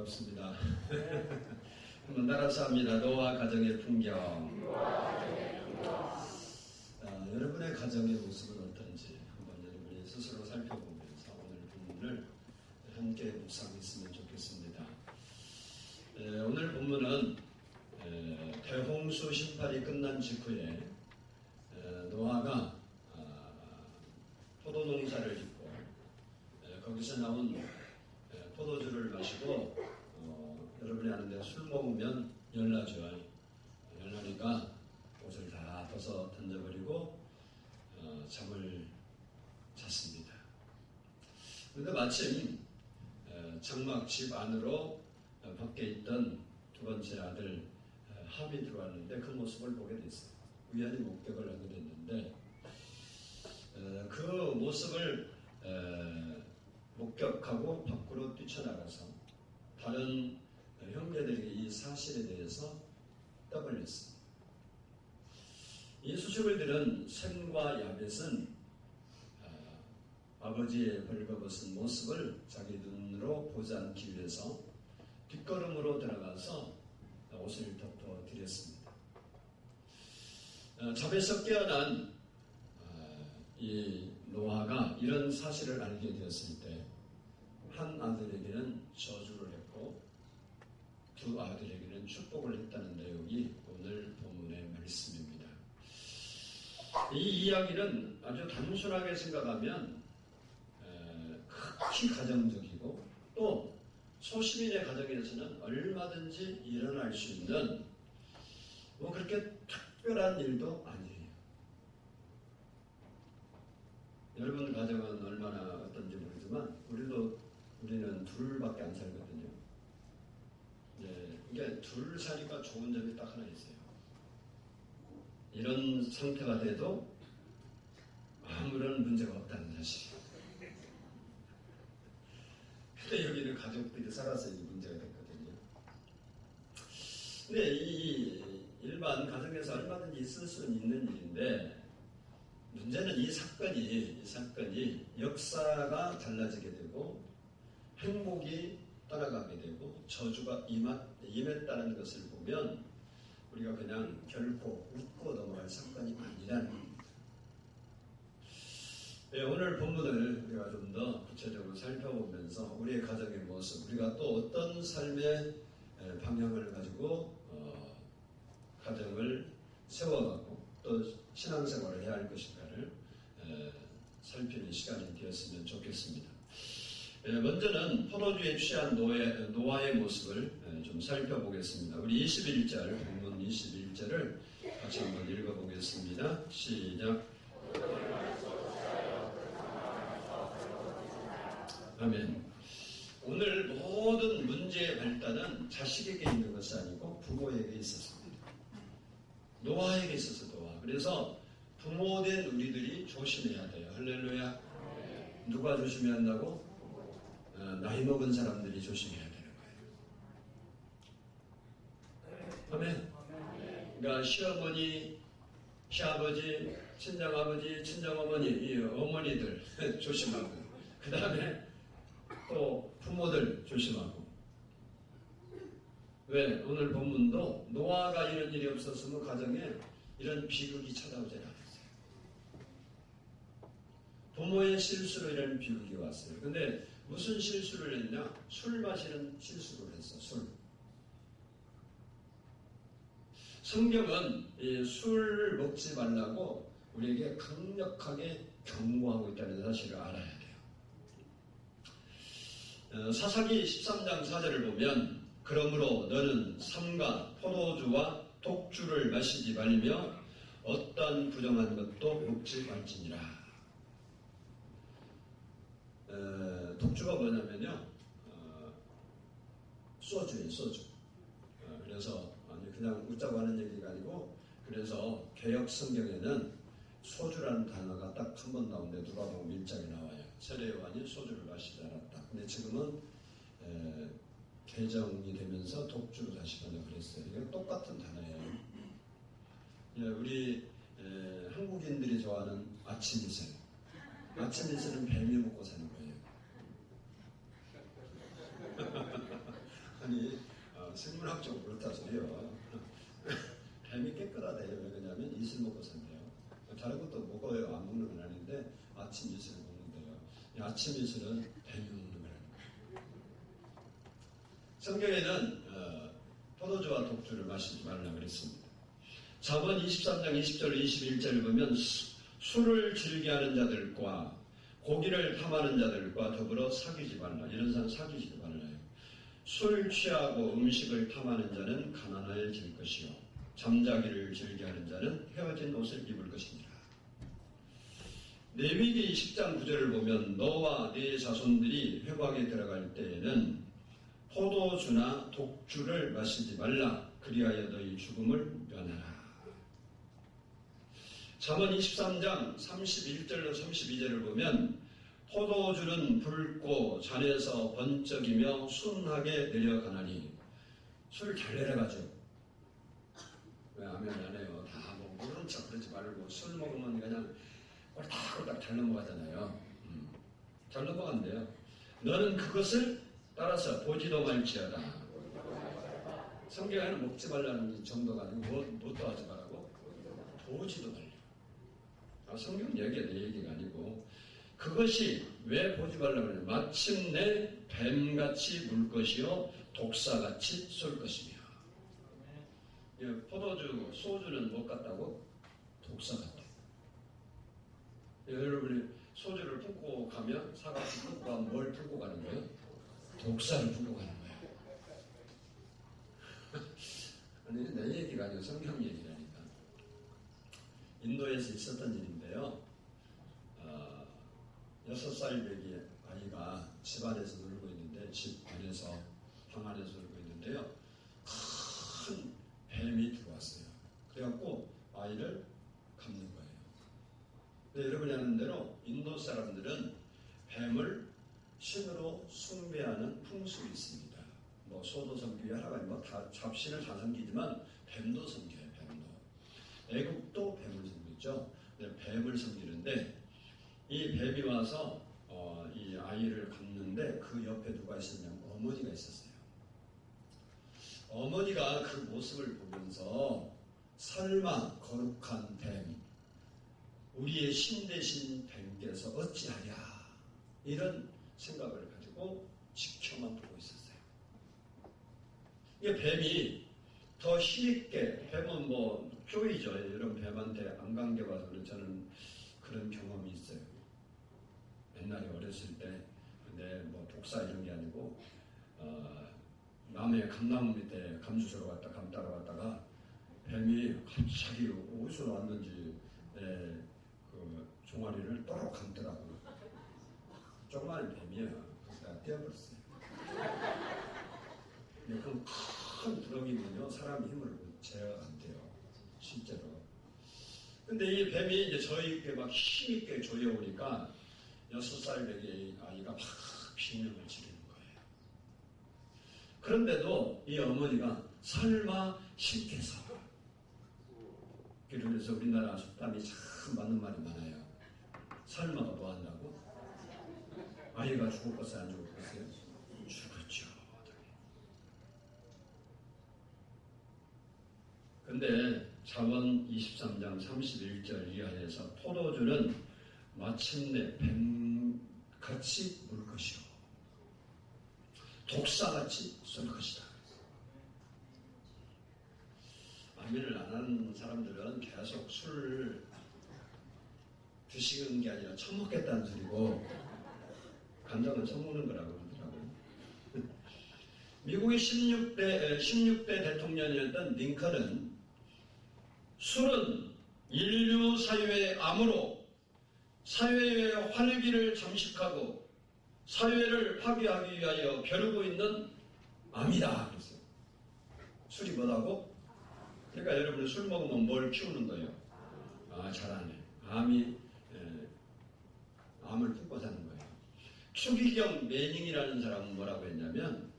반갑습니다. 한번 따라서 합니다. 노아 가정의 풍경. 여러분의 가정의 모습은 어떤지 한번 여러분이 스스로 살펴보면서 오늘 본문을 함께 묵상했으면 좋겠습니다. 오늘 본문은 대홍수 심판이 끝난 직후에 노아가 포도농사를 짓고 거기서 나온 포도주를 마시고 여러분이 아는데 술 먹으면 열나죠. 열나니까 옷을 다 벗어 던져버리고 잠을 잤습니다. 그런데 마침 장막 집 안으로 밖에 있던 두 번째 아들 함이 들어왔는데 그 모습을 보게 됐어요. 우연히 목격을 하게 됐는데 그 모습을 목격하고 밖으로 뛰쳐나가서 다른 형제들에게 이 사실에 대해서 떠벌렸습니다. 이 수첩을 들은 셈과 야벳은 아버지의 벌거벗은 모습을 자기 눈으로 보지 않기 위해서 뒷걸음으로 들어가서 옷을 덮어드렸습니다. 잠에서 깨어난 이 노아가 이런 사실을 알게 되었을 때 한 아들에게는 저주를 했고 두 아들에게는 축복을 했다는 내용이 오늘 본문의 말씀입니다. 이 이야기는 아주 단순하게 생각하면 극히 가정적이고 또 소시민의 가정에서는 얼마든지 일어날 수 있는 그렇게 특별한 일도 아니에요. 여러분 가정은 얼마나 어떤지 모르지만 우리는 둘밖에 안 살거든요. 이게 둘 사니까 좋은 점이 딱 하나 있어요. 이런 상태가 돼도 아무런 문제가 없다는 사실. 근데 여기는 가족들이 살아서 이 문제가 됐거든요. 근데 이 일반 가정에서 얼마든지 있을 수는 있는 일인데 문제는 이 사건이 역사가 달라지게 되고 행복이 떠나가게 되고 저주가 임했다는 것을 보면 우리가 그냥 결코 웃고 넘어갈 사건이 아니라는 겁니다. 오늘 본문을 우리가 좀 더 구체적으로 살펴보면서 우리의 가정의 모습, 우리가 또 어떤 삶의 방향을 가지고 가정을 세워가고 또 신앙생활을 해야 할 것인가를 살피는 시간이 되었으면 좋겠습니다. 먼저는 포도주에 취한 노아의 모습을 좀 살펴보겠습니다. 우리 21절, 본문 21절을 같이 한번 읽어보겠습니다. 시작. 아멘. 오늘 모든 문제의 발단은 자식에게 있는 것이 아니고 부모에게 있었습니다. 노아에게 있어서 노아. 그래서 부모된 우리들이 조심해야 돼요. 할렐루야. 누가 조심해야 한다고? 나이 먹은 사람들이 조심해야 되는 거예요. 아멘. 그러니까 시어머니, 시아버지, 친정아버지, 친정어머니, 이 어머니들 조심하고, 그 다음에 또 부모들 조심하고. 왜? 오늘 본문도 노아가 이런 일이 없었으면 가정에 이런 비극이 찾아오지 않았어요. 부모의 실수로 이런 비극이 왔어요. 근데 무슨 실수를 했냐? 술 마시는 실수를 했어. 술. 성경은 술 먹지 말라고 우리에게 강력하게 경고하고 있다는 사실을 알아야 돼요. 사사기 13장 4절을 보면 그러므로 너는 삼가 포도주와 독주를 마시지 말며 어떤 부정한 것도 먹지 말지니라. 독주가 뭐냐면요, 소주예요, 소주. 그래서 그냥 웃자고 하는 얘기가 아니고, 그래서 개역 성경에는 소주라는 단어가 딱 한 번 나오는데 누가복음 1장에 나와요. 세례 요한이 소주를 마시지 않았다. 근데 지금은 개정이 되면서 독주로 다시 번역을 했어요. 이건 똑같은 단어예요. 우리 한국인들이 좋아하는 아침 이슬. 아침 이슬은 뱀이 먹고 사는 거예요. 생물학적으로 그렇다 소리요. 뱀이 깨끗하대요. 왜 그러냐면 이슬 먹고 산대요. 다른 것도 먹어요. 안 먹는 건 아닌데 아침 이슬을 먹는데요. 이 아침 이슬은 뱀이 먹는 거라는 거예요. 성경에는 포도주와 독주를 마시지 말라 그랬습니다. 잠언 23장 20절 21절을 보면 술을 즐겨하는 자들과 고기를 탐하는 자들과 더불어 사귀지 말라. 이런 사람 사귀지 말라요. 술 취하고 음식을 탐하는 자는 가난해질 것이요 잠자기를 즐겨하는 자는 헤어진 옷을 입을 것이니라. 레위기 10장 9절을 보면 너와 네 자손들이 회막에 들어갈 때에는 포도주나 독주를 마시지 말라. 그리하여 너희 죽음을 면하라. 잠언 23장 31절로 32절을 보면 포도주는 붉고 잔에서 번쩍이며 순하게 내려가나니 술 잘 내려가죠. 왜 하면 안 해요. 다 뭐 모르는 척 그러지 말고 술 먹으면 그냥 꼴딱꼴딱 잘 넘어가잖아요. 잘 넘어간대요. 너는 그것을 따라서 보지도 말지어다. 성경에는 먹지 말라는 정도가 아니고 뭣도 하지 말라고? 보지도 말라. 성경 얘기가 내 얘기가 아니고 그것이 왜 보지 말라고 그러냐. 마침내 뱀같이 물 것이요 독사같이 쏠 것이며. 포도주, 소주는 못 같다고? 독사 같다. 여러분이 소주를 품고 가면 사과를 품고 가면 뭘 품고 가는 거예요? 독사를 품고 가는 거예요. 아니 내 얘기가 아니고 성경 얘기라니까. 인도에서 있었던 일인데요. 6살 배기 아이가 집 안에서 놀고 있는데 집 안에서 방 안에서 놀고 있는데요. 큰 뱀이 들어왔어요. 그래갖고 아이를 감는 거예요. 근데 여러분이 아는 대로 인도 사람들은 뱀을 신으로 숭배하는 풍습이 있습니다. 뭐 소도 섬기고 여러 가지 뭐 다 잡신을 다 섬기지만 뱀도 섬겨요. 뱀도. 애국도 뱀을 섬기죠. 뱀을 섬기는데 이 뱀이 와서 이 아이를 감는데 그 옆에 누가 있었냐면 어머니가 있었어요. 어머니가 그 모습을 보면서 설마 거룩한 뱀, 우리의 신 대신 뱀께서 어찌하랴 이런 생각을 가지고 지켜만 보고 있었어요. 이게 뱀이 더 힘있게, 뱀은 뭐 쪼이죠. 이런 뱀한테 안 감겨봐서 저는 그런 경험이 있어요. 옛날에 어렸을 때, 근데 뭐 독사 이런 게 아니고 남의 감나무 밑에 감주소로 갔다 감따러 갔다가 뱀이 갑자기 어디서 나왔는지 그 종아리를 또록 감더라고요. 조그마한 뱀이에요. 그래서 내가 떼어버렸어요. 근데 그 큰 두렁이면요 사람 힘을 제어가 안 돼요. 실제로. 근데 이 뱀이 이제 저희께 막 힘있게 조여오니까 6살 배기 아이가 막 비명을 지르는 거예요. 그런데도 이 어머니가 설마 신께서, 그러면서 우리나라 속담이 참 맞는 말이 많아요. 설마가 뭐 한다고? 아이가 죽었겠어요? 안 죽었겠어요? 죽었죠. 근데 잠언 23장 31절 이하에서 포도주는 마침내 뱀같이 물 것이요 독사같이 쏠 것이다. 아멘을 안 하는 사람들은 계속 술을 드시는 게 아니라 처먹겠다는 소리고 간장은 처먹는 거라고 그러더라고요. 미국의 16대 대통령이었던 링컨은 술은 인류 사회의 암으로 사회의 활기를 잠식하고 사회를 파괴하기 위하여 벼르고 있는 암이다. 그랬어요. 술이 뭐라고? 그러니까 여러분 술 먹으면 뭘 키우는 거예요? 잘하네. 암을 품고 사는 거예요. 추기경 매닝이라는 사람은 뭐라고 했냐면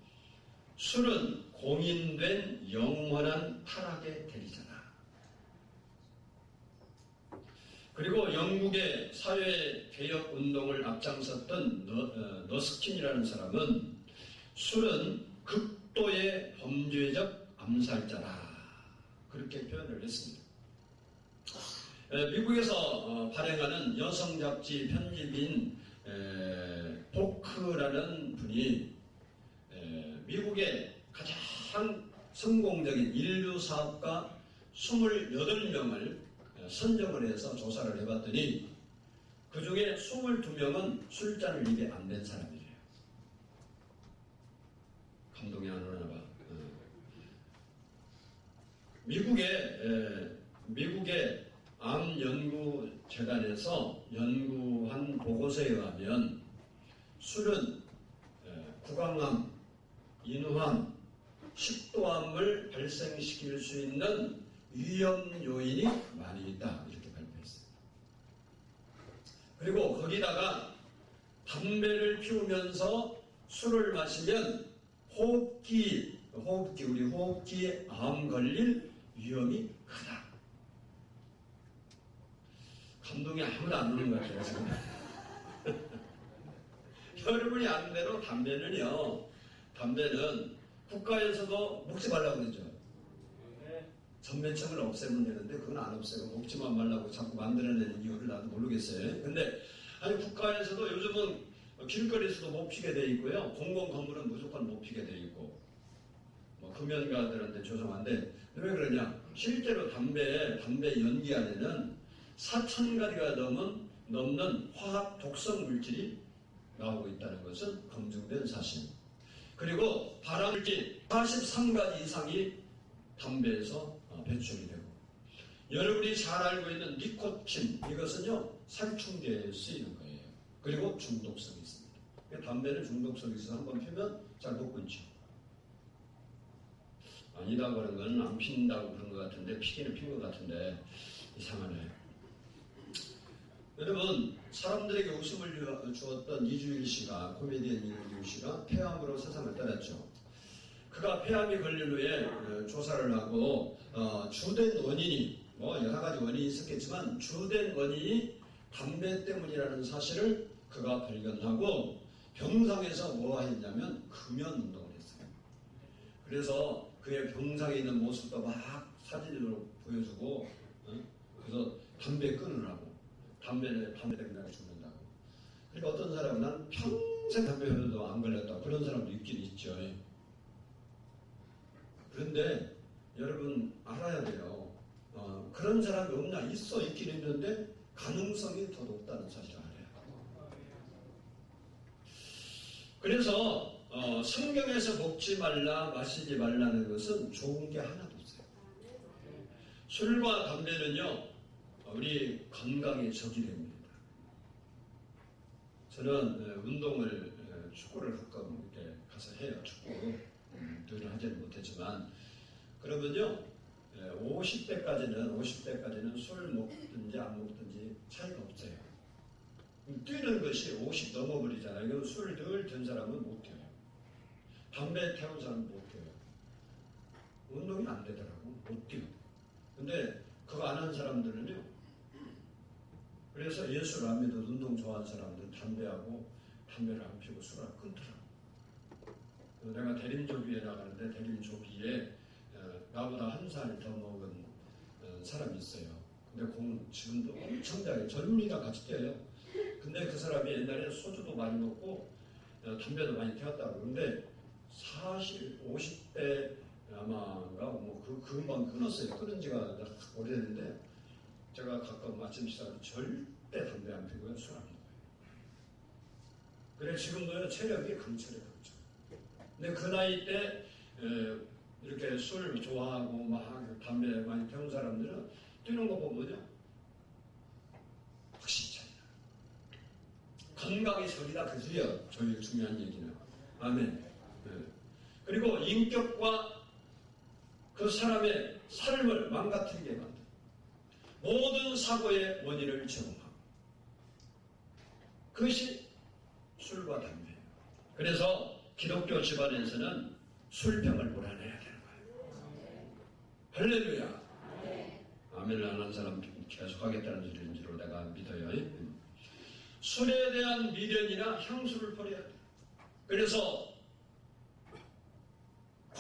술은 공인된 영원한 타락의 대리자다. 그리고 영국의 사회개혁 운동을 앞장섰던 너스킨이라는 사람은 술은 극도의 범죄적 암살자라 그렇게 표현을 했습니다. 미국에서 발행하는 여성 잡지 편집인 포크라는 분이 미국의 가장 성공적인 인류 사업가 28명을 선정을 해서 조사를 해봤더니 그 중에 22명은 술잔을 입에 안 댄 사람이래요. 감동이 안 오나 봐. 미국의 암연구재단에서 연구한 보고서에 의하면 술은 구강암, 인후암, 식도암을 발생시킬 수 있는 위험 요인이 많이 있다 이렇게 발표했습니다. 그리고 거기다가 담배를 피우면서 술을 마시면 호흡기 우리 호흡기에 암 걸릴 위험이 크다. 감동이 아무도 안 오는 것 같아요 지금. 여러분이 아는 대로 담배는 국가에서도 먹지 말라고 그러죠. 전매청을 없애면 되는데 그건 안 없애고 먹지만 말라고 자꾸 만들어내는 이유를 나도 모르겠어요. 근데 아니 국가에서도 요즘은 길거리에서도 못 피게 돼 있고요. 공공 건물은 무조건 못 피게 돼 있고 뭐 금연가들한테 죄송한데 왜 그러냐? 실제로 담배 연기 안에는 4,000가지가 넘는 화학 독성 물질이 나오고 있다는 것은 검증된 사실. 그리고 발암물질 43가지 이상이 담배에서 배출이 되고 여러분이 잘 알고 있는 니코틴 이것은요 살충제에 쓰이는 거예요. 그리고 중독성이 있습니다. 담배는 중독성이 있어서 한번 피면 잘 못 끊죠. 아니다고 하는 건 안 핀다고 그런 것 같은데 피기는 핀 것 같은데 이상하네. 여러분 사람들에게 웃음을 주었던 이주일 씨가 코미디언 이주일 씨가 폐암으로 세상을 떠났죠. 그가 폐암이 걸린 후에 조사를 하고 주된 원인이 뭐 여러 가지 원인이 있었겠지만 주된 원인이 담배 때문이라는 사실을 그가 발견하고 병상에서 뭐 했냐면 금연 운동을 했어요. 그래서 그의 병상에 있는 모습도 막 사진으로 보여주고 그래서 담배 끊으라고 담배 때문에 죽는다고. 그러니까 어떤 사람은 난 평생 담배 피워도 안 걸렸다 그런 사람도 있긴 있죠. 그런데 여러분 알아야 돼요. 그런 사람이 없나? 있긴 있는데 가능성이 더 높다는 사실을 알아요. 그래서 성경에서 먹지 말라 마시지 말라는 것은 좋은 게 하나도 없어요. 술과 담배는요 우리 건강에 적이 됩니다. 저는 운동을 축구를 가끔 이렇게 가서 해요. 축구 늘 하지는 못했지만 그러면요 50대까지는 술 먹든지 안 먹든지 차이가 없어요. 뛰는 것이 50 넘어버리잖아요. 이건 술 늘 든 사람은 못 뛰어요. 담배 태운 사람은 못 뛰어요. 운동이 안 되더라고. 못 뛰어. 근데 그거 안 하는 사람들은요. 그래서 예수를 안 믿어도 운동 좋아하는 사람들은 담배를 안 피우고 술을 끊더라고. 내가 대림조비에 나가는데 대림조비에 나보다 한 살 더 먹은 사람이 있어요. 근데 지금도 엄청나게 젊은이랑 같이 뛰어요. 근데 그 사람이 옛날에 소주도 많이 먹고 담배도 많이 태웠다고. 근데 사실 50대 아마인가 뭐 금방 끊었어요. 끊은 지가 오래됐는데 제가 가끔 아침 식사를 절대 담배 안 피고요. 술 안 먹어요. 그래 지금도요 체력이 강철이에요. 근데 그 나이 때 이렇게 술 좋아하고 막 담배 많이 태운 사람들은 뛰는 거 보면요 확실히 차이나. 건강이 저리다 그지요. 저희 중요한 얘기는. 아멘. 그리고 인격과 그 사람의 삶을 망가뜨리게 만든 모든 사고의 원인을 제공하고 그것이 술과 담배예요. 그래서 기독교 집안에서는 술병을 몰아내야 되는 거예요. 할렐루야. 아멘을 안 하는 사람 계속 하겠다는 소리인 줄 내가 믿어요. 술에 대한 미련이나 향수를 버려야 돼요. 그래서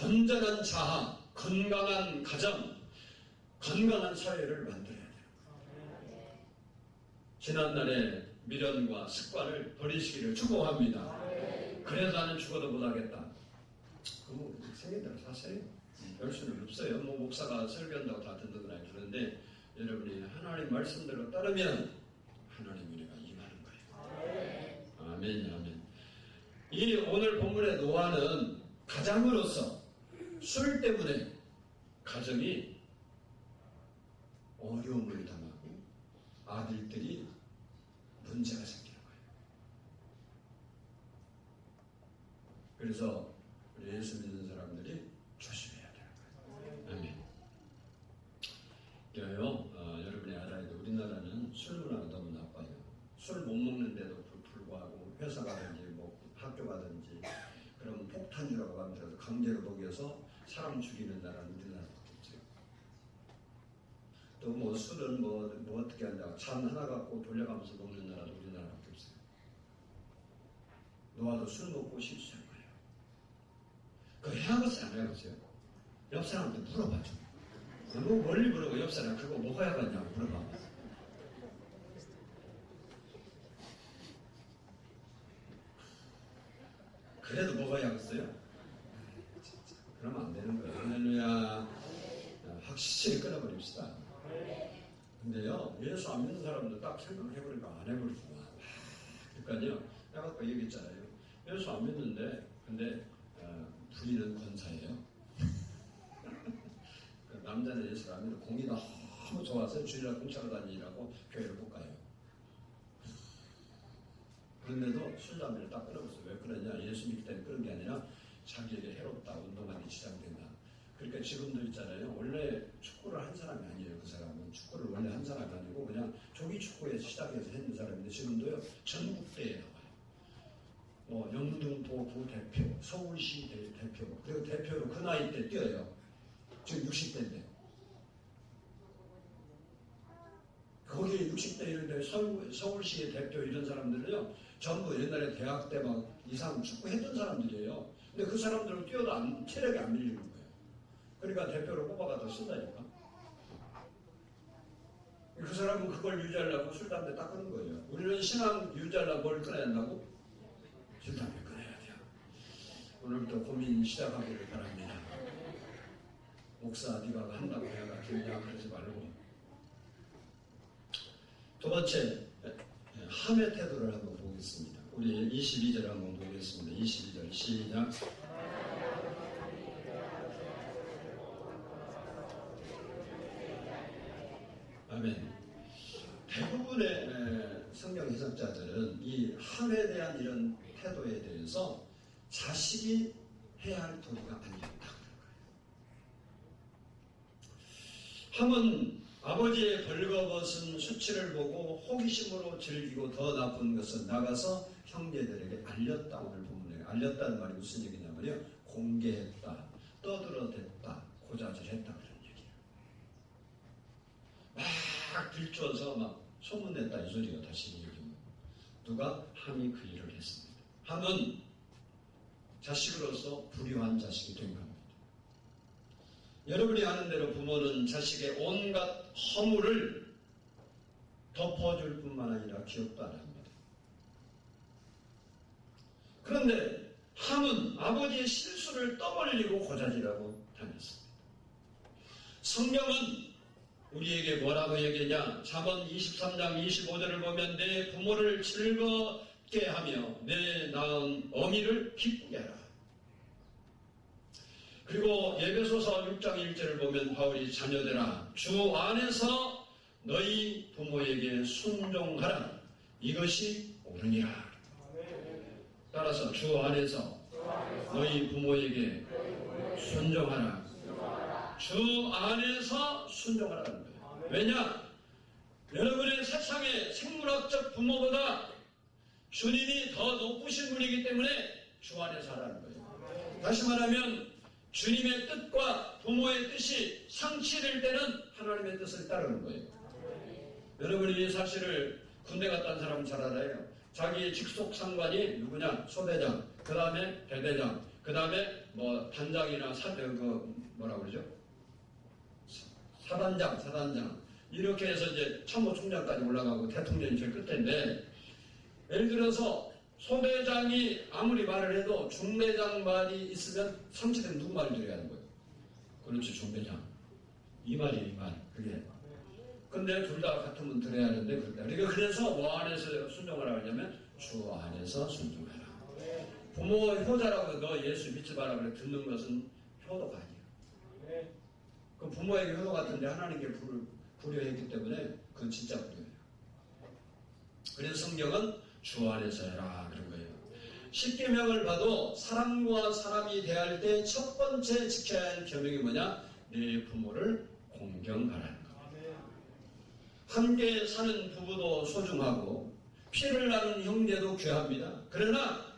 건전한 자아, 건강한 가정, 건강한 사회를 만들어야 돼요. 지난날의 미련과 습관을 버리시기를 축복합니다. 그래서 나는 죽어도 못하겠다. 그럼 생긴대로 사세요. 별 수는 없어요. 뭐 목사가 설교한다고 다 듣는 건 아니는데 여러분이 하나님 말씀대로 따르면 하나님 은혜가 임하는 거예요. 아멘, 아멘. 이 오늘 본문의 노아는 가장으로서 술 때문에 가정이 어려움을 당하고 아들들이 문제가 생기는 거예요. 그래서 우리 예수 믿는 사람들이 조심해야 되는 거예요. 아멘. 그래요. 여러분이 알아야 돼. 우리나라는 술 문화가 너무 나빠요. 술 못 먹는데도 불구하고 회사 가든지 뭐 학교 가든지 그럼 폭탄주라고 만들어서 강제로 먹여서 사람 죽이는 나라는 우리나라밖에 없어요. 또 뭐 술은 뭐 어떻게 한다. 잔 하나 갖고 돌려가면서 먹는 나라도 우리나라밖에 없어요. 노아도 술 먹고 실수한 거예요. 그거 해야겠어요? 안 해야겠어요? 옆 사람한테 물어봐줘. 너무 멀리 물어보 옆 사람 그거 먹어야겠냐고 물어봐. 그래도 먹어야겠어요? 그러면 안 되는 거예요. 할렐루야. 확실히 끊어버립시다. 근데요, 예수 안 믿는 사람도 딱 생각해보니까 안 해버리구나. 그러니까요, 내가 아까 얘기했잖아요. 예수 안 믿는데, 근데 부인은 권사예요. 남자는 예수를 안 믿는 공이 너무 좋아서 주일날 공차로 다니라고 교회를 못 가요. 그런데도 술, 담배를 딱 끊어버렸어요. 왜 그러냐? 예수 믿기 때문에 끊은 게 아니라 자기에게 해롭다, 운동하기 지장된다. 그러니까 지금도 있잖아요. 원래 축구를 한 사람이 아니에요. 그 사람은 축구를 원래 한 사람이 아니고 그냥 조기 축구에서 시작해서 했는 사람인데 지금도요. 전국대회에 나와요. 영등포구 대표, 서울시 대표, 그리고 대표로 그 나이 때 뛰어요. 지금 60대인데. 거기에 60대 이런데 서울시의 대표 이런 사람들은요. 전부 옛날에 대학 때 막 이상 축구했던 사람들이에요. 근데 그 사람들은 뛰어도 체력이 안 밀리는 거예요. 그러니까 대표로 뽑아가다 쓴다니까. 그 사람은 그걸 유지하려고 술, 담배 딱 끊는 거예요. 우리는 신앙 유지하려고 뭘 끊어야 한다고? 술, 담배 끊어야 돼요. 오늘부터 고민 시작하기를 바랍니다. 목사 네가 한다고 해가 그냥 그러지 말고. 두 번째, 함의 태도를 한번 보겠습니다. 우리 22절 한번 보겠습니다. 22절 시작. 아멘. 대부분의 성경 해석자들은 이 함에 대한 이런 태도에 대해서 자식이 해야 할 도리가 아니었다. 함은 아버지의 벌거벗은 수치를 보고 호기심으로 즐기고 더 나쁜 것은 나가서 형제들에게 알렸다. 오늘 본문에 알렸다는 말이 무슨 얘기냐면요. 공개했다. 떠들어댔다. 고자질했다. 그런 얘기예요. 막 들춰서 막 소문냈다. 이 소리가 다시 얘기합니다. 누가? 함이 그 일을 했습니다. 함은 자식으로서 불효한 자식이 된 겁니다. 여러분이 아는 대로 부모는 자식의 온갖 허물을 덮어줄 뿐만 아니라 기억도 안 합니다. 그런데 함은 아버지의 실수를 떠벌리고 고자질하고 다녔습니다. 성경은 우리에게 뭐라고 얘기하냐? 잠언 23장 25절을 보면 내 부모를 즐겁게 하며 내 낳은 어미를 기쁘게 하라. 그리고 에베소서 6장 1절을 보면 바울이 자녀들아 주 안에서 너희 부모에게 순종하라. 이것이 옳으니라. 따라서 주 안에서 너희 부모에게 순종하라. 주 안에서 순종하라는 거예요. 왜냐? 여러분의 세상의 생물학적 부모보다 주님이 더 높으신 분이기 때문에 주 안에서 하라는 거예요. 다시 말하면 주님의 뜻과 부모의 뜻이 상치될 때는 하나님의 뜻을 따르는 거예요. 여러분이 이 사실을 군대 갔다 온 사람은 잘 알아요. 자기 직속 상관이 누구냐? 소대장, 그 다음에 대대장, 그 다음에 뭐 단장이나 뭐라고 그러죠? 사단장 이렇게 해서 이제 참모총장까지 올라가고 대통령이 제일 끝인데, 예를 들어서 소대장이 아무리 말을 해도 중대장 말이 있으면 상처되면 누구 말을 들어야 하는 거예요? 그렇지, 중대장. 이 말이에요, 이 말. 그게. 근데 둘 다 같으면 들어야 하는데 그렇다. 그러니까 그래서 뭐 안에서 순종하라고 하냐면 주 안에서 순종하라. 부모 효자라고 너 예수 믿지 마라 그래 듣는 것은 효도가 아니에요. 그 부모에게 효도 같은데 하나님께 불효했기 때문에 그건 진짜 불효예요. 그래서 성경은 주 안에서 해라 그런 거예요. 십계명을 봐도 사람과 사람이 대할 때 첫 번째 지켜야 할 계명이 뭐냐? 네 부모를 공경하라는 거예요. 함께 사는 부부도 소중하고 피를 나눈 형제도 귀합니다. 그러나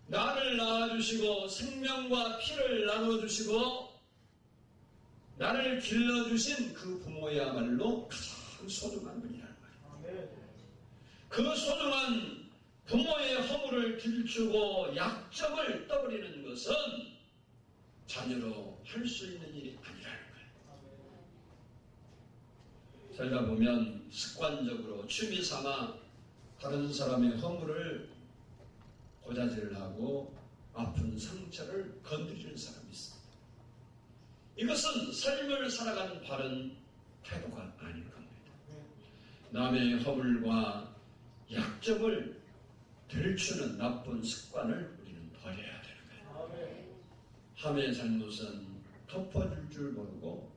나를 낳아주시고 생명과 피를 나눠주시고 나를 길러주신 그 부모야말로 가장 소중한 분이라는 말이에요. 그 소중한 부모의 허물을 들추고 약점을 떠버리는 것은 자녀로 할 수 있는 일이 아니라는 거예요. 살다 보면 습관적으로 취미 삼아 다른 사람의 허물을 고자질을 하고 아픈 상처를 건드리는 사람이 있습니다. 이것은 삶을 살아가는 바른 태도가 아닐 겁니다. 남의 허물과 약점을 들추는 나쁜 습관을 우리는 버려야 되는 거예요. 함의 잘못은 덮어줄 줄 모르고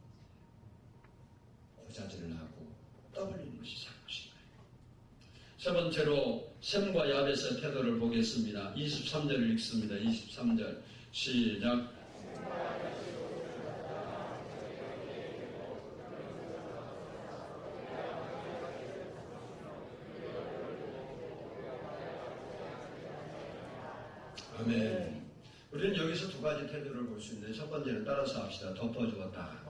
고자질을 하고 떠벌리는 것이 잘못인 거예요. 세 번째로 셈과 야벳의 태도를 보겠습니다. 23절을 읽습니다. 23절 시작. 아멘. 우리는 여기서 두 가지 태도를 볼 수 있는데, 첫 번째는 따라서 합시다. 덮어주었다.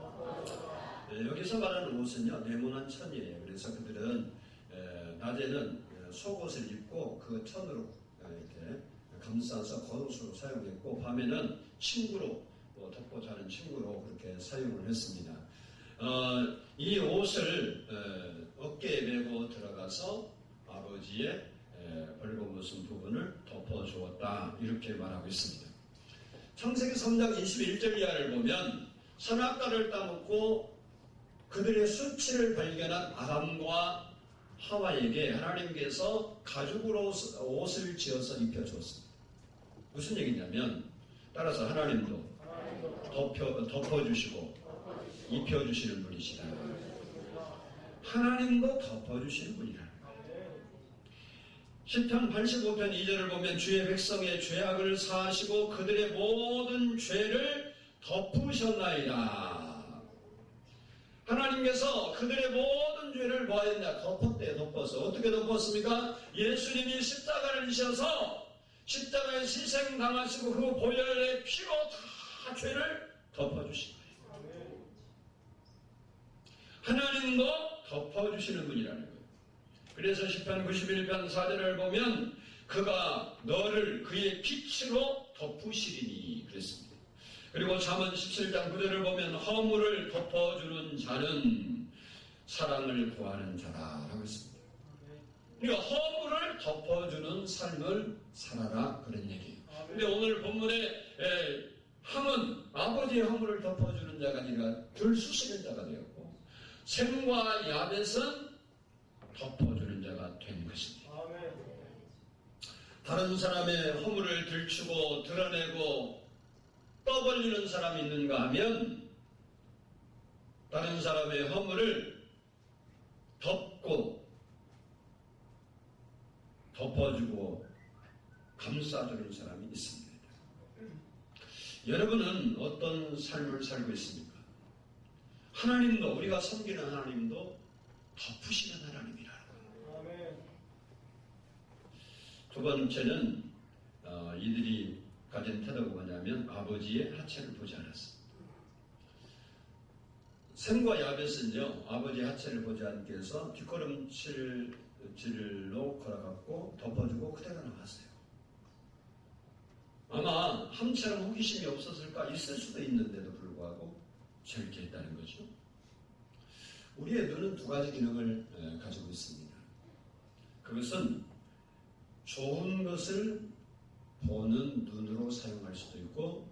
여기서 말하는 옷은요, 네모난 천이에요. 그래서 그들은 낮에는 속옷을 입고 그 천으로 이렇게 감싸서 겉옷으로 사용했고, 밤에는 침구로 덮고 자는 침구로 그렇게 사용을 했습니다. 이 옷을 어깨에 메고 들어가서 아버지의 벌거벗은 부분을 덮어주었다 이렇게 말하고 있습니다. 창세기 3장 21절 이하를 보면 선악과를 따먹고 그들의 수치를 발견한 아담과 하와에게 하나님께서 가죽으로 옷을 지어서 입혀주었습니다. 무슨 얘기냐면 따라서 하나님도 덮어주시고 입혀주시는 분이시다. 하나님도 덮어주시는 분이라. 시편 85편 2절을 보면 주의 백성의 죄악을 사하시고 그들의 모든 죄를 덮으셨나이다. 하나님께서 그들의 모든 죄를 뭐 했냐? 덮었대요. 덮어서. 어떻게 덮었습니까? 예수님이 십자가를 지셔서 십자가에 희생당하시고 그 보혈의 피로 다 죄를 덮어주신 거예요. 하나님도 덮어주시는 분이라는 거예요. 그래서 시편 91편 4절을 보면 그가 너를 그의 빛으로 덮으시리니 그랬습니다. 그리고 잠언 17장 9절을 보면 허물을 덮어주는 자는 사랑을 구하는 자라라고 했습니다. 그러니까 허물을 덮어주는 삶을 살아라 그런 얘기예요. 근데 오늘 본문에 함은 아버지의 허물을 덮어주는 자가 아니라 들쑤시는 자가 되었고 셈과 야벳은 덮어주는 자가 된 것입니다. 다른 사람의 허물을 들추고 드러내고 떠벌리는 사람이 있는가 하면 다른 사람의 허물을 덮어주고 감싸주는 사람이 있습니다. 여러분은 어떤 삶을 살고 있습니까? 하나님도 우리가 섬기는 하나님도 덮으시는 하나님이라는 거예요. 두 번째는 이들이 가진 태도가 뭐냐면 아버지의 하체를 보지 않았습니다. 셈과 야벳은요 아버지의 하체를 보지 않기 위해서 뒷걸음질 질로 걸어갔고 덮어주고 그대로 나왔어요. 아마 함처럼 호기심이 없었을까 있을 수도 있는데도 불구하고 저렇게 했다는 거죠. 우리의 눈은 두 가지 기능을 가지고 있습니다. 그것은 좋은 것을 보는 눈으로 사용할 수도 있고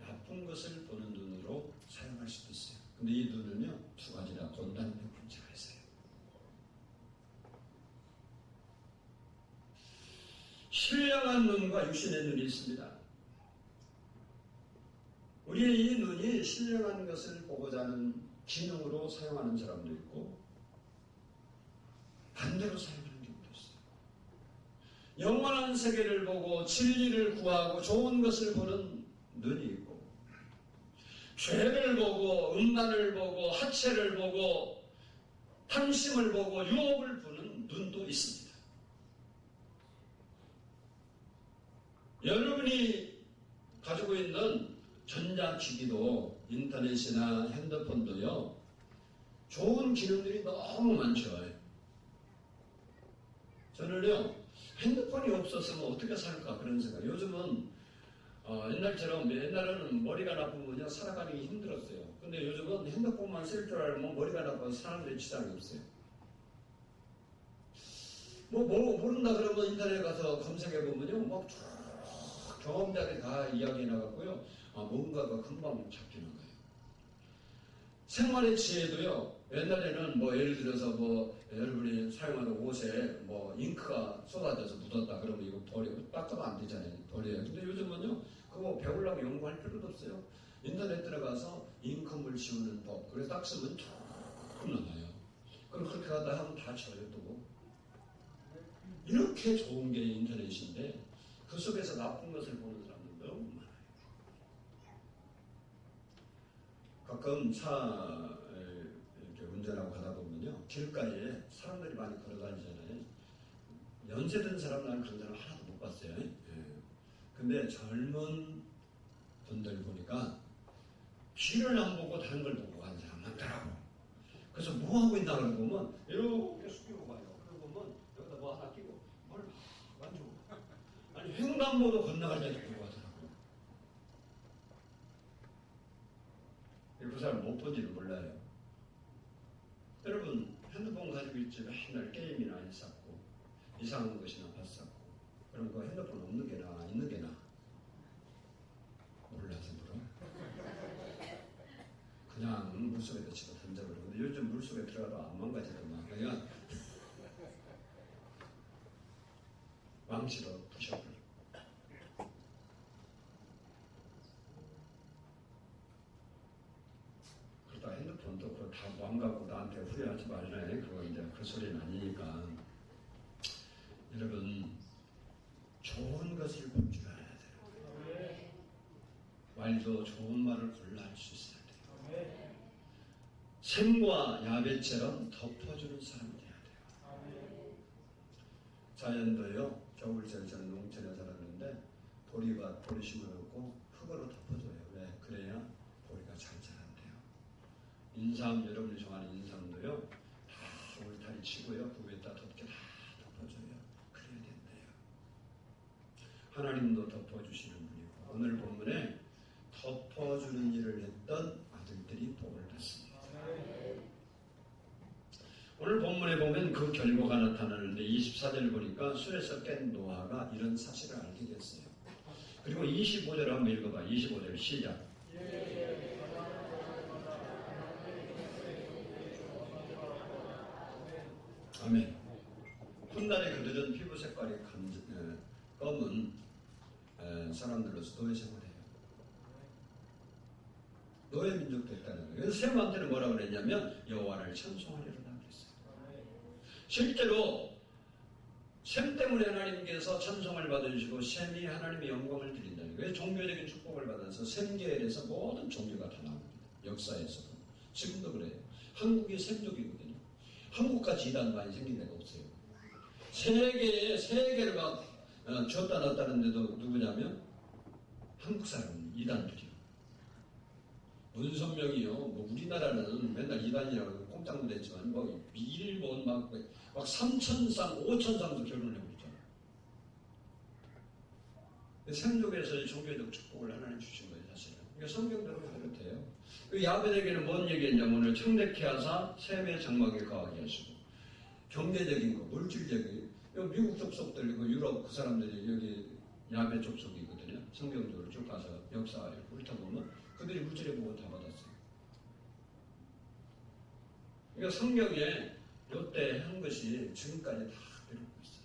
나쁜 것을 보는 눈으로 사용할 수도 있어요. 근데 이 눈은요, 두 가지나 본다는 문제가 있어요. 신령한 눈과 육신의 눈이 있습니다. 우리의 이 눈이 신령한 것을 보고자 하는 기능으로 사용하는 사람도 있고 반대로 사용하는 경우도 있어요. 영원한 세계를 보고 진리를 구하고 좋은 것을 보는 눈이 있고 죄를 보고 음란을 보고 하체를 보고 탐심을 보고 유혹을 보는 눈도 있습니다. 여러분이 가지고 있는 전자기기도 인터넷이나 핸드폰도요, 좋은 기능들이 너무 많죠. 저는요, 핸드폰이 없었으면 어떻게 살까 그런 생각. 요즘은 옛날에는 머리가 나쁘면 살아가기 힘들었어요. 근데 요즘은 핸드폰만 쓸 줄 알면 머리가 나빠서 사람들이 지장이 없어요. 뭐 모른다 그러면 인터넷에 가서 검색해보면요, 막 경험자들이 다 이야기 나갔고요. 뭔가가 금방 잡히는 거예요. 생활의 지혜도요, 옛날에는 예를 들어서 여러분이 사용하는 옷에 잉크가 쏟아져서 묻었다 그러면 이거 버리고 닦아도 안 되잖아요. 버려요. 근데 요즘은요, 그거 배우려고 연구할 필요도 없어요. 인터넷 들어가서 잉크물 지우는 법, 그래서 딱 쓰면 쭉 나와요. 그럼 그렇게 하다 하면 다 져요, 또. 이렇게 좋은 게 인터넷인데, 그 속에서 나쁜 것을 보는 사람들 너무 많아요. 가끔 차 이렇게 운전하고 가다 보면요, 길가에 사람들이 많이 걸어다니잖아요. 연세든 사람 나는 그런 사람 하나도 못 봤어요. 근데 젊은 분들 보니까 길을 안 보고 다른 걸 보고 가는 사람 많더라고. 그래서 뭐 하고 있나 그러고 보면 이렇게 숙이고 가요. 그러고 보면 여기다 뭐 하나 끼고 뭘 만지고. 아니 횡단보도 건너갈 때도 보고 하더라고요. 그 사람 못 본지는 몰라요. 여러분 핸드폰 가지고 있지 맨날 게임이나 했었고 이상한 것이나 봤었고 그럼 그 핸드폰 없는 게 나아 있는 게 나아? 몰라서 물어. 그냥 물속에다 집어 던져버려. 근데 요즘 물속에 들어가도 안 망가지더만. 그냥 망치로 부셔버려. 그러다 핸드폰도 그거 다 망가고 나한테 후회하지 말래. 그거 이제 그 소리는 아니니까. 여러분, 좋은 것을 볼 줄 알아야 돼요. 말도 좋은 말을 골라 할 수 있어야 돼요. 샘과 야배처럼 덮어주는 사람이 돼야 돼요. 자연도요, 겨울철 저는 농촌에 살았는데 보리 심어놓고 흙으로 덮어줘요. 왜? 그래야 보리가 잘 자란대요. 인삼, 여러분이 좋아하는 인삼도요, 다 울타리 치고요, 그 위에다 덮게 다 덮어줘요. 그래야 된대요. 하나님도 덮어주시는 분이고, 오늘 본문에 덮어주는 일을 했던 아들들이 복을 받습니다. 오늘 본문에 보면 그 결과가 나타나는데 24절 보니까 술에서 깬 노아가 이런 사실을 알게 됐어요. 그리고 25절 한번 읽어봐. 25절 시작. 아멘. 훗날에 그들은 피부 색깔이 검은 사람들로서 노예 생활을 해요. 노예 민족 됐다는 거예요. 그래서 셈한테는 뭐라고 그랬냐면 여호와를 찬송하리로다 그랬어요. 실제로 셈 때문에 하나님께서 찬송을 받으시고 셈이 하나님의 영광을 드린다는 거예요. 종교적인 축복을 받아서 셈계열에서 모든 종교가 다 나옵니다. 역사에서도. 지금도 그래요. 한국이 셈족이거든요. 한국같이 이단 많이 생긴 데가 없어요. 세계를 막 쥐었다 놨다는 데도 누구냐면 한국 사람 이단들이요. 문선명이요. 뭐 우리나라는 맨날 이단이라고 꼼짝 못했지만 뭐 일본 막 3,000쌍, 5,000쌍도 결혼을 하고 있잖아요. 생족에서의 종교적 축복을 하나님 주신 거예요, 사실은. 그러니까 성경대로 그렇대요. 그 야벳에게는 뭔 얘기했냐면 오늘 청대케 하사 셈의 장막에 거하게 하시고 경제적인 거, 물질적인 미국 족속들, 유럽 그 사람들이 여기 야벳 족속이거든요. 성경적으로 쭉 가서 역사 훑어보면 그들이 물질의 복을 다 받았어요. 그러니까 성경에 요때 한 것이 지금까지 다 들어오고 있어요.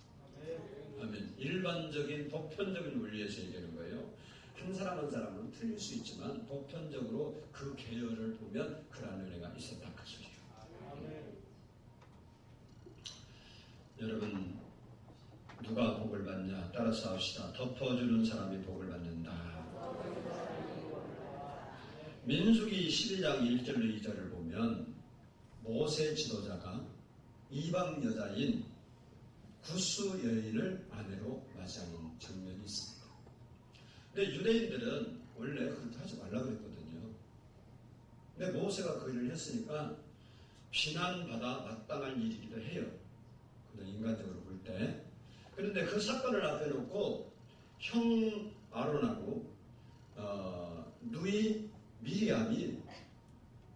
아멘. 일반적인 보편적인 원리에서 얘기하는 거예요. 한 사람 한 사람은 틀릴 수 있지만 보편적으로 그 계열을 보면 그러한 은혜가 있었다 그 소리예요. 여러분 누가 복을 받냐? 따라서 합시다. 덮어주는 사람이 복을 받는다. 민수기 12장 1절로 2절을 보면 모세 지도자가 이방 여자인 구스 여인을 아내로 맞이하는 장면이 있습니다. 근데 유대인들은 원래 그렇게 하지 말라 그랬거든요. 근데 모세가 그 일을 했으니까 비난받아 마땅한 일이기도 해요. 그냥 인간적으로 볼 때. 그런데 그 사건을 앞에 놓고 형 아론하고 누이 미리암이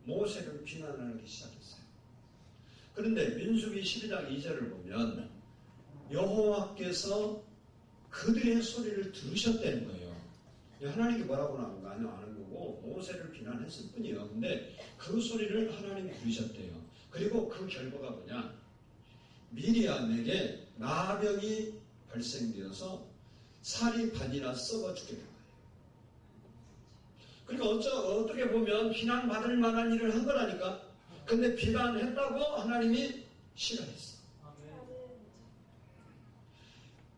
모세를 비난하기 시작했어요. 그런데 민수기 12장 2절을 보면 여호와께서 그들의 소리를 들으셨다는 거예요. 하나님이 뭐라고 나온 거 아는 거고 모세를 비난했을 뿐이에요. 근데 그 소리를 하나님이 들으셨대요. 그리고 그 결과가 뭐냐? 미리암에게 나병이 발생되어서 살이 반이나 썩어 죽게 된 거예요. 그러니까 어떻게 보면 비난받을 만한 일을 한 거라니까. 근데 비난했다고 하나님이 싫어했어.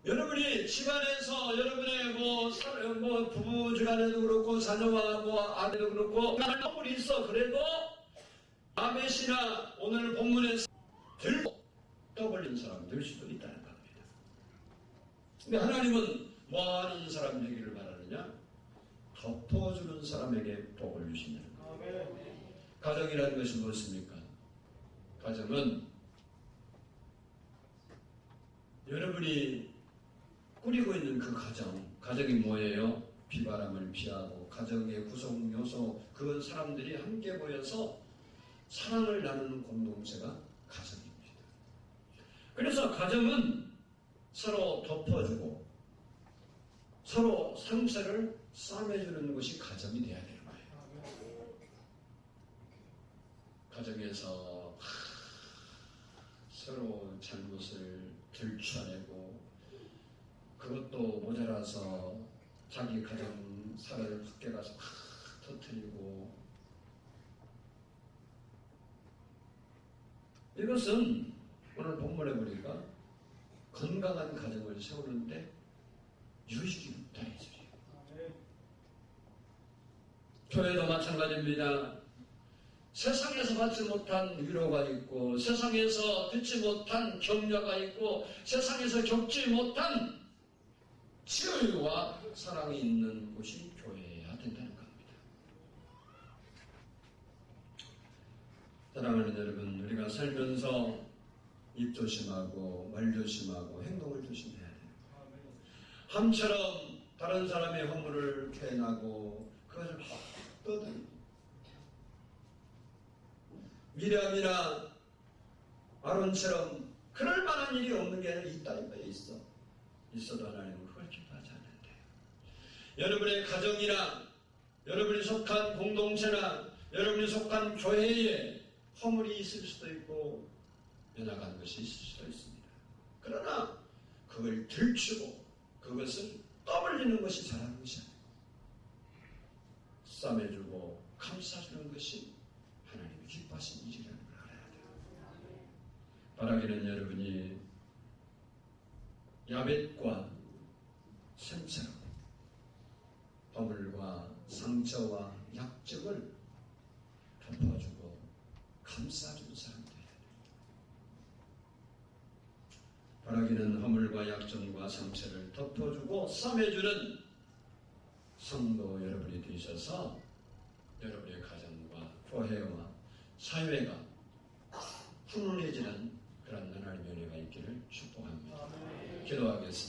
여러분이 집안에서 여러분의 뭐 부부지간에도 그렇고 자녀와 뭐 아내도 그렇고 허물이 있어. 그래도 아벳이나 오늘 본문에서 들고 떠벌린 사람 될 수도 있다는 겁니다. 근데 하나님은 뭐 하는 사람 되기를 바라느냐? 덮어주는 사람에게 복을 주신다는 거예요. 가정이라는 것이 무엇입니까? 가정은 여러분이 꾸리고 있는 그 가정이 뭐예요? 비바람을 피하고 가정의 구성 요소 그 사람들이 함께 모여서 사랑을 나누는 공동체가 가정입니다. 그래서 가정은 서로 덮어주고 서로 상처를 싸매주는 것이 가정이 돼야 되는 거예요. 가정에서 서로 잘못을 들춰내고 그것도 모자라서 자기 가정 살을 밖에 가서 터뜨리고 이것은 오늘 본문에 보니까 건강한 가정을 세우는데 유익이 없다 이 소리예요. 교회도 마찬가지입니다. 세상에서 받지 못한 위로가 있고 세상에서 듣지 못한 격려가 있고 세상에서 겪지 못한 치유와 사랑이 있는 곳이 교회여야 된다는 겁니다. 사랑하는 여러분, 우리가 살면서 입 조심하고 말 조심하고 행동을 조심해야 돼요. 함처럼 다른 사람의 허물을 캐나고 그것을 막 떠들고 미리암이나 아론처럼 그럴 만한 일이 없는 게 아니라 있다는 거에 있어도 하나님은 그걸 기뻐하지 않는데요. 여러분의 가정이나 여러분이 속한 공동체나 여러분이 속한 교회에 허물이 있을 수도 있고 연약한 것이 있을 수도 있습니다. 그러나 그걸 들추고 그것을 떠벌리는 것이 잘하는 것이 아니고 싸매주고 감싸주는 것이 하나님이 기뻐하시는 일이라는 걸 알아야 돼요. 바라기는 여러분이 야벳과 셈처럼 허물과 상처와 약점을 덮어주고 감싸주는 사람이 되어야 됩니다. 바라기는 허물과 약점과 상처를 덮어주고 싸매주는 성도 여러분이 되셔서 여러분의 가정과 교회와 사회가 훈훈해지는 그런 하나님의 은혜가 있기를 축복합니다. 기도하겠습니다.